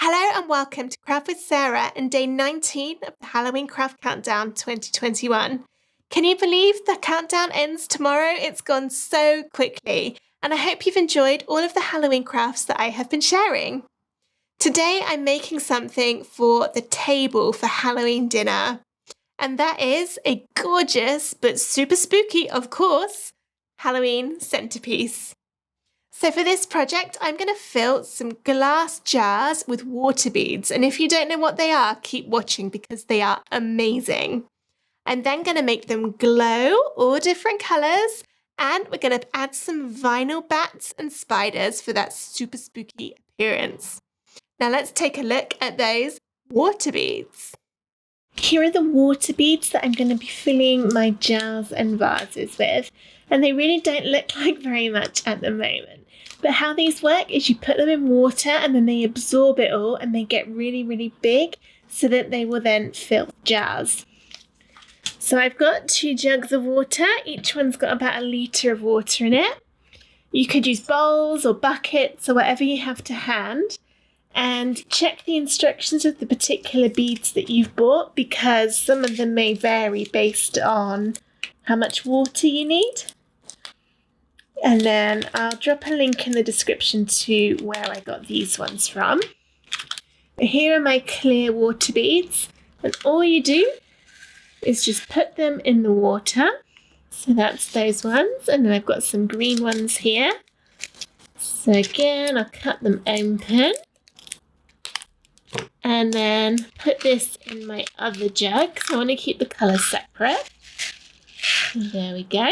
Hello and welcome to Craft with Sarah and day 19 of the Halloween Craft Countdown 2021. Can you believe the countdown ends tomorrow? It's gone so quickly, and I hope you've enjoyed all of the Halloween crafts that I have been sharing. Today I'm making something for the table for Halloween dinner, and that is a gorgeous but super spooky, of course, Halloween centerpiece. So for this project, I'm going to fill some glass jars with water beads. And if you don't know what they are, keep watching because they are amazing. I'm then going to make them glow all different colors. And we're going to add some vinyl bats and spiders for that super spooky appearance. Now let's take a look at those water beads. Here are the water beads that I'm going to be filling my jars and vases with. And they really don't look like very much at the moment. But how these work is you put them in water and then they absorb it all and they get really, really big so that they will then fill jars. So I've got 2 jugs of water. Each one's got about 1 litre of water in it. You could use bowls or buckets or whatever you have to hand. And check the instructions of the particular beads that you've bought because some of them may vary based on how much water you need. And then I'll drop a link in the description to where I got these ones from. Here are my clear water beads. And all you do is just put them in the water. So that's those ones. And then I've got some green ones here. So again, I'll cut them open. And then put this in my other jug. So I want to keep the colours separate. There we go.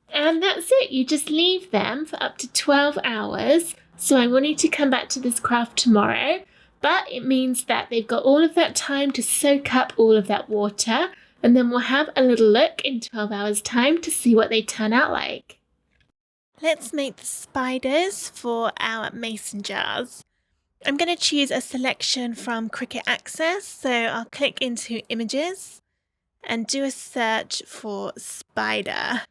And that's it. You just leave them for up to 12 hours. So I will need to come back to this craft tomorrow. But it means that they've got all of that time to soak up all of that water. And then we'll have a little look in 12 hours time to see what they turn out like. Let's make the spiders for our mason jars. I'm going to choose a selection from Cricut Access. So I'll click into images and do a search for spider.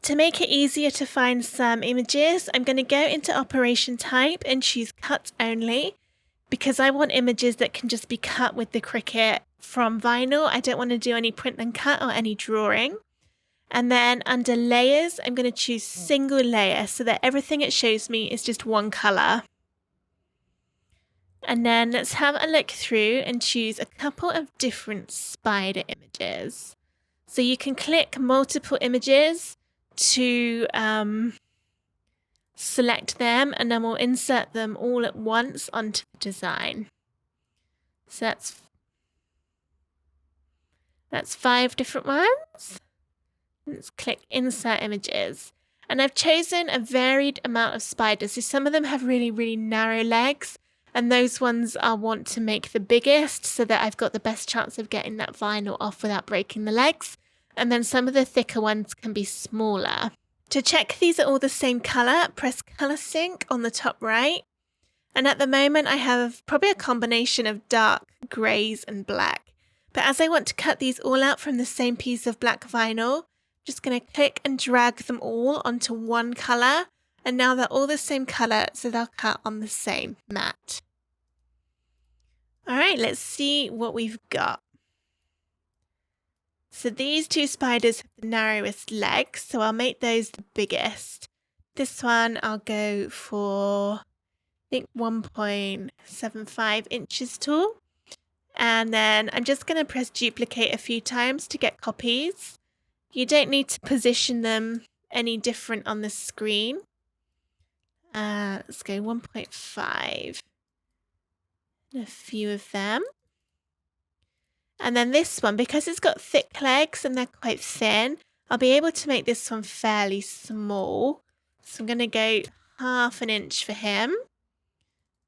To make it easier to find some images, I'm going to go into operation type and choose cut only because I want images that can just be cut with the Cricut from vinyl. I don't want to do any print and cut or any drawing. And then under layers, I'm going to choose single layer so that everything it shows me is just one color. And then let's have a look through and choose a couple of different spider images. So you can click multiple images to select them and then we'll insert them all at once onto the design. So that's 5 different ones. Let's click insert images. And I've chosen a varied amount of spiders. So some of them have really, really narrow legs and those ones I want to make the biggest so that I've got the best chance of getting that vinyl off without breaking the legs. And then some of the thicker ones can be smaller. To check these are all the same colour, press Colour Sync on the top right. And at the moment I have probably a combination of dark greys and black. But as I want to cut these all out from the same piece of black vinyl, I'm just going to click and drag them all onto one colour. And now they're all the same colour, so they'll cut on the same mat. Alright, let's see what we've got. So these 2 spiders have the narrowest legs, so I'll make those the biggest. This one I'll go for, I think 1.75 inches tall. And then I'm just going to press duplicate a few times to get copies. You don't need to position them any different on the screen. Let's go 1.5. And a few of them. And then this one, because it's got thick legs and they're quite thin, I'll be able to make this one fairly small. So I'm going to go 1/2 inch for him.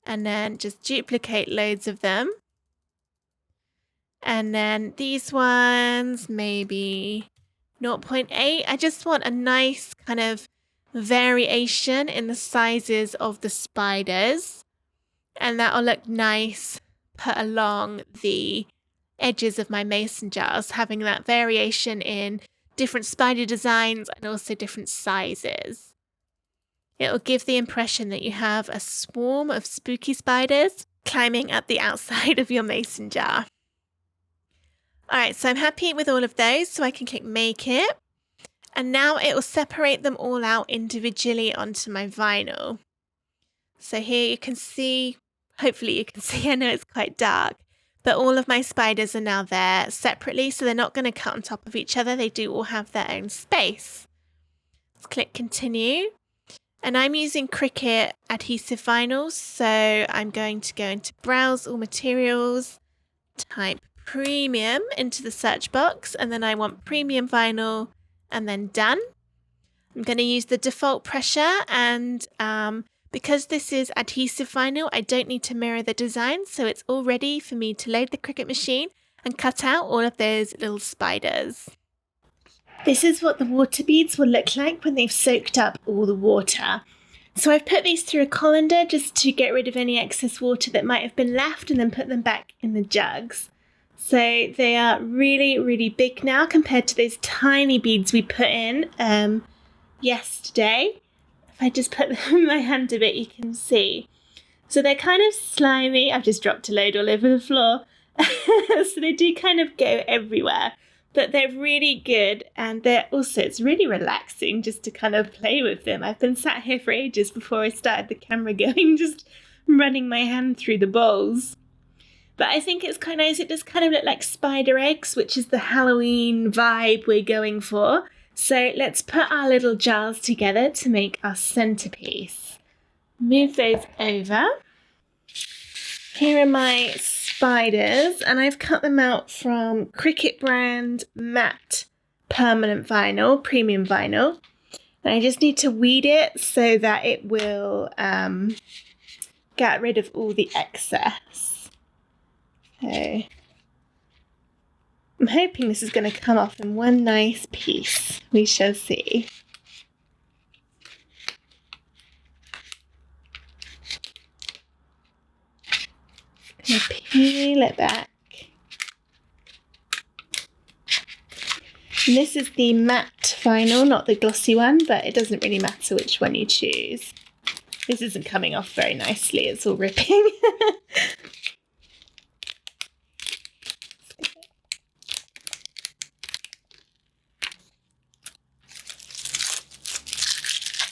And then just duplicate loads of them. And then these ones, maybe 0.8. I just want a nice kind of variation in the sizes of the spiders. And that'll look nice put along the edges of my mason jars, having that variation in different spider designs and also different sizes. It will give the impression that you have a swarm of spooky spiders climbing up the outside of your mason jar. Alright, so I'm happy with all of those, so I can click Make It. And now it will separate them all out individually onto my vinyl. So here you can see, hopefully you can see, I know it's quite dark, but all of my spiders are now there separately, so they're not going to cut on top of each other. They do all have their own space. Let's click Continue. And I'm using Cricut adhesive vinyls, so I'm going to go into Browse All Materials, type Premium into the search box, and then I want Premium Vinyl, and then Done. I'm going to use the default pressure, and because this is adhesive vinyl, I don't need to mirror the design, so it's all ready for me to load the Cricut machine and cut out all of those little spiders. This is what the water beads will look like when they've soaked up all the water. So I've put these through a colander just to get rid of any excess water that might have been left and then put them back in the jugs. So they are really, really big now compared to those tiny beads we put in yesterday. If I just put them in my hand a bit, you can see. So they're kind of slimy. I've just dropped a load all over the floor. So they do kind of go everywhere. But they're really good, and it's really relaxing just to kind of play with them. I've been sat here for ages before I started the camera going, just running my hand through the bowls. But I think it's quite nice. It does kind of look like spider eggs, which is the Halloween vibe we're going for. So let's put our little jars together to make our centerpiece. Move those over. Here are my spiders, and I've cut them out from Cricut brand matte permanent vinyl, premium vinyl. And I just need to weed it so that it will get rid of all the excess. So I'm hoping this is going to come off in one nice piece. We shall see. Going to peel it back. And this is the matte vinyl, not the glossy one, but it doesn't really matter which one you choose. This isn't coming off very nicely, it's all ripping.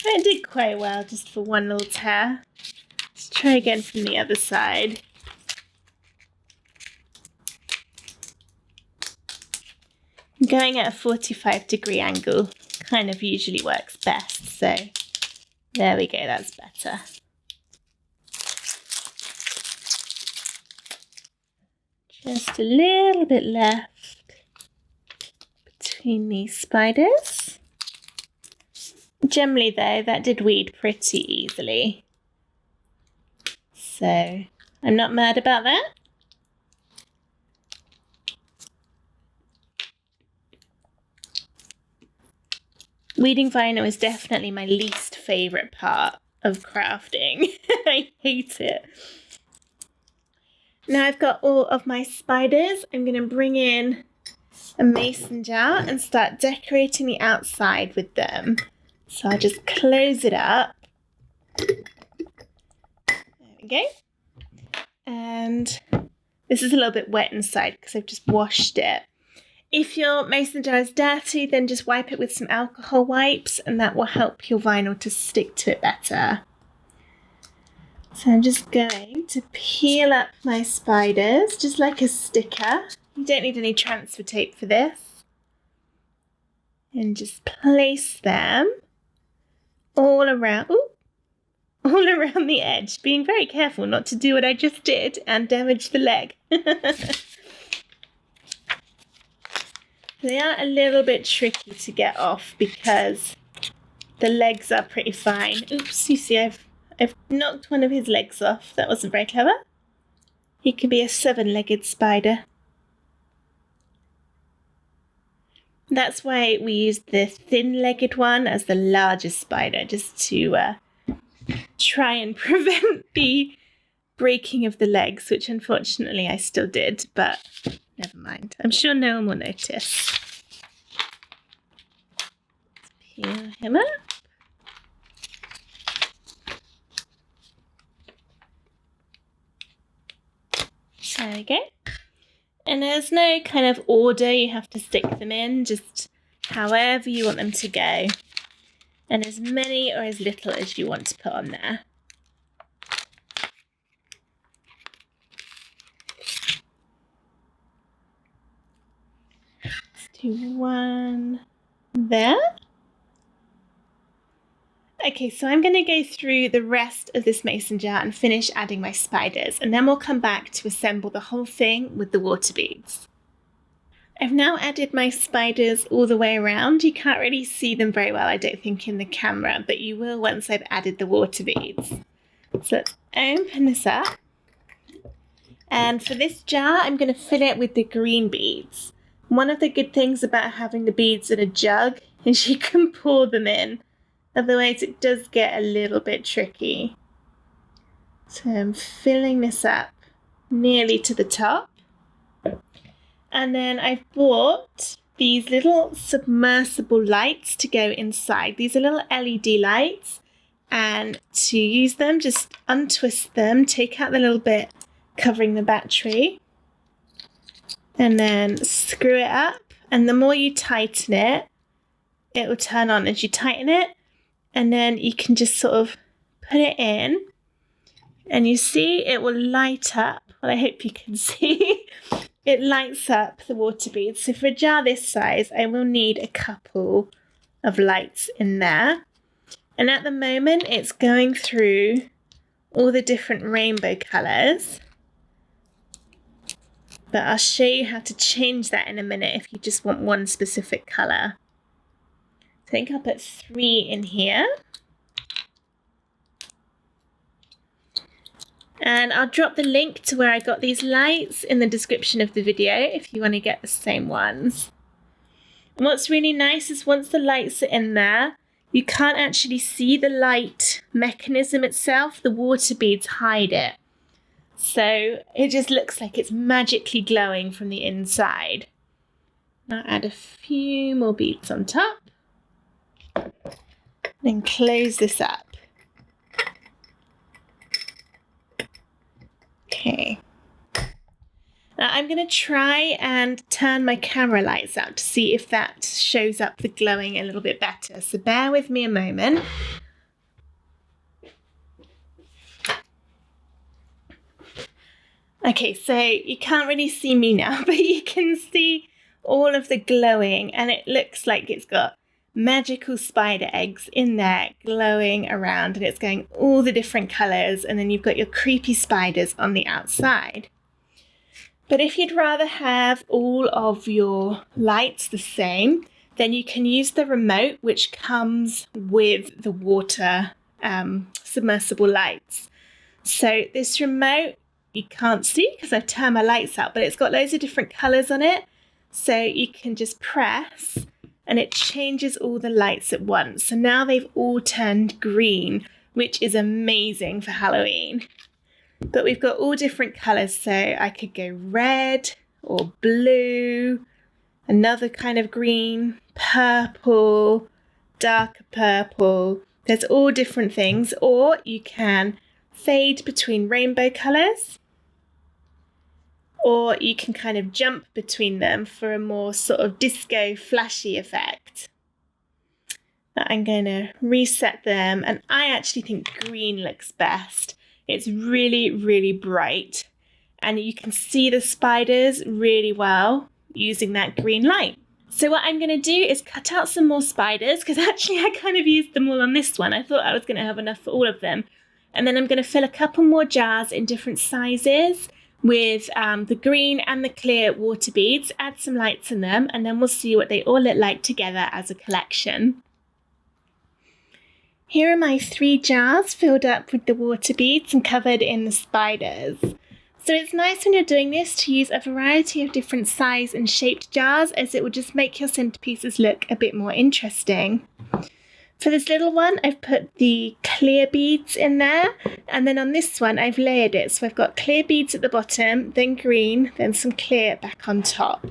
It did quite well just for one little tear. Let's try again from the other side. Going at a 45-degree angle kind of usually works best, so there we go, that's better. Just a little bit left between these spiders. Generally though, that did weed pretty easily, so I'm not mad about that. Weeding vinyl is definitely my least favourite part of crafting. I hate it. Now I've got all of my spiders, I'm going to bring in a mason jar and start decorating the outside with them. So I'll just close it up. There we go. And this is a little bit wet inside because I've just washed it. If your mason jar is dirty, then just wipe it with some alcohol wipes and that will help your vinyl to stick to it better. So I'm just going to peel up my spiders, just like a sticker. You don't need any transfer tape for this. And just place them all around the edge, being very careful not to do what I just did and damage the leg. They are a little bit tricky to get off because the legs are pretty fine. Oops, you see I've knocked one of his legs off. That wasn't very clever. He could be a 7-legged spider. That's why we used the thin-legged one as the largest spider, just to try and prevent the breaking of the legs, which unfortunately I still did, but never mind. I'm sure no one will notice. Let's peel him up. There we go. And there's no kind of order you have to stick them in, just however you want them to go. And as many or as little as you want to put on there. Let's do one there. Okay, so I'm going to go through the rest of this mason jar and finish adding my spiders, and then we'll come back to assemble the whole thing with the water beads. I've now added my spiders all the way around. You can't really see them very well, I don't think, in the camera, but you will once I've added the water beads. So let's open this up. And for this jar, I'm going to fill it with the green beads. One of the good things about having the beads in a jug is you can pour them in. Otherwise, it does get a little bit tricky. So I'm filling this up nearly to the top. And then I've bought these little submersible lights to go inside. These are little LED lights. And to use them, just untwist them, take out the little bit covering the battery. And then screw it up. And the more you tighten it, it will turn on as you tighten it. And then you can just sort of put it in and you see it will light up. Well, I hope you can see. It lights up the water beads. So for a jar this size, I will need a couple of lights in there. And at the moment, it's going through all the different rainbow colours. But I'll show you how to change that in a minute if you just want one specific colour. I think I'll put 3 in here. And I'll drop the link to where I got these lights in the description of the video if you want to get the same ones. And what's really nice is once the lights are in there, you can't actually see the light mechanism itself. The water beads hide it. So it just looks like it's magically glowing from the inside. I'll add a few more beads on top. Then close this up. Okay. Now I'm going to try and turn my camera lights out to see if that shows up the glowing a little bit better. So bear with me a moment. Okay, so you can't really see me now, but you can see all of the glowing, and it looks like it's got magical spider eggs in there glowing around, and it's going all the different colours, and then you've got your creepy spiders on the outside. But if you'd rather have all of your lights the same, then you can use the remote which comes with the water submersible lights. So this remote you can't see because I've turned my lights out, but it's got loads of different colours on it, so you can just press and it changes all the lights at once. So now they've all turned green, which is amazing for Halloween. But we've got all different colours, so I could go red or blue, another kind of green, purple, darker purple. There's all different things, or you can fade between rainbow colours, or you can kind of jump between them for a more sort of disco flashy effect. I'm going to reset them, and I actually think green looks best. It's really, really bright, and you can see the spiders really well using that green light. So what I'm going to do is cut out some more spiders, because actually I kind of used them all on this one. I thought I was going to have enough for all of them. And then I'm going to fill a couple more jars in different sizes with the green and the clear water beads, add some lights in them, and then we'll see what they all look like together as a collection. Here are my 3 jars filled up with the water beads and covered in the spiders. So it's nice when you're doing this to use a variety of different size and shaped jars, as it will just make your centerpieces look a bit more interesting. For this little one, I've put the clear beads in there, and then on this one, I've layered it. So I've got clear beads at the bottom, then green, then some clear back on top.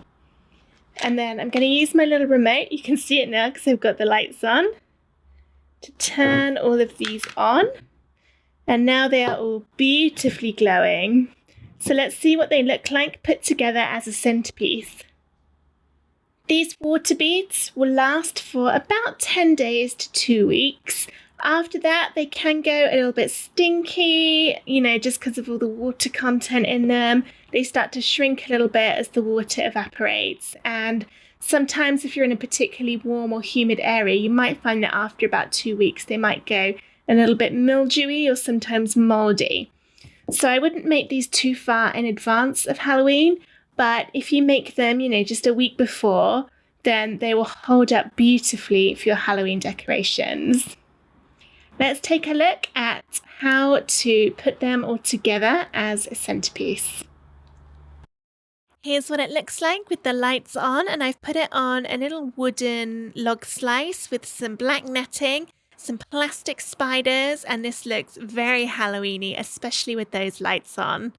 And then I'm going to use my little remote. You can see it now because I've got the lights on, to turn all of these on. And now they are all beautifully glowing. So let's see what they look like put together as a centerpiece. These water beads will last for about 10 days to 2 weeks. After that, they can go a little bit stinky, just because of all the water content in them. They start to shrink a little bit as the water evaporates. And sometimes if you're in a particularly warm or humid area, you might find that after about 2 weeks, they might go a little bit mildewy or sometimes moldy. So I wouldn't make these too far in advance of Halloween. But if you make them, just a week before, then they will hold up beautifully for your Halloween decorations. Let's take a look at how to put them all together as a centerpiece. Here's what it looks like with the lights on, and I've put it on a little wooden log slice with some black netting, some plastic spiders, and this looks very Halloween-y, especially with those lights on.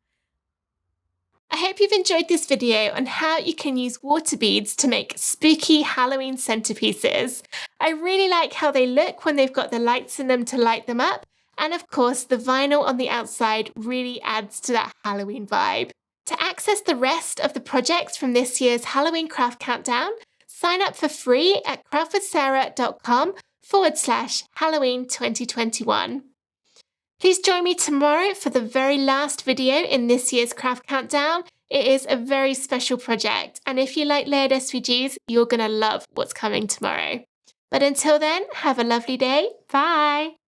I hope you've enjoyed this video on how you can use water beads to make spooky Halloween centerpieces. I really like how they look when they've got the lights in them to light them up. And of course, the vinyl on the outside really adds to that Halloween vibe. To access the rest of the projects from this year's Halloween Craft Countdown, sign up for free at craftwithsarah.com/Halloween 2021. Please join me tomorrow for the very last video in this year's Craft Countdown. It is a very special project, and if you like layered SVGs, you're going to love what's coming tomorrow. But until then, have a lovely day. Bye!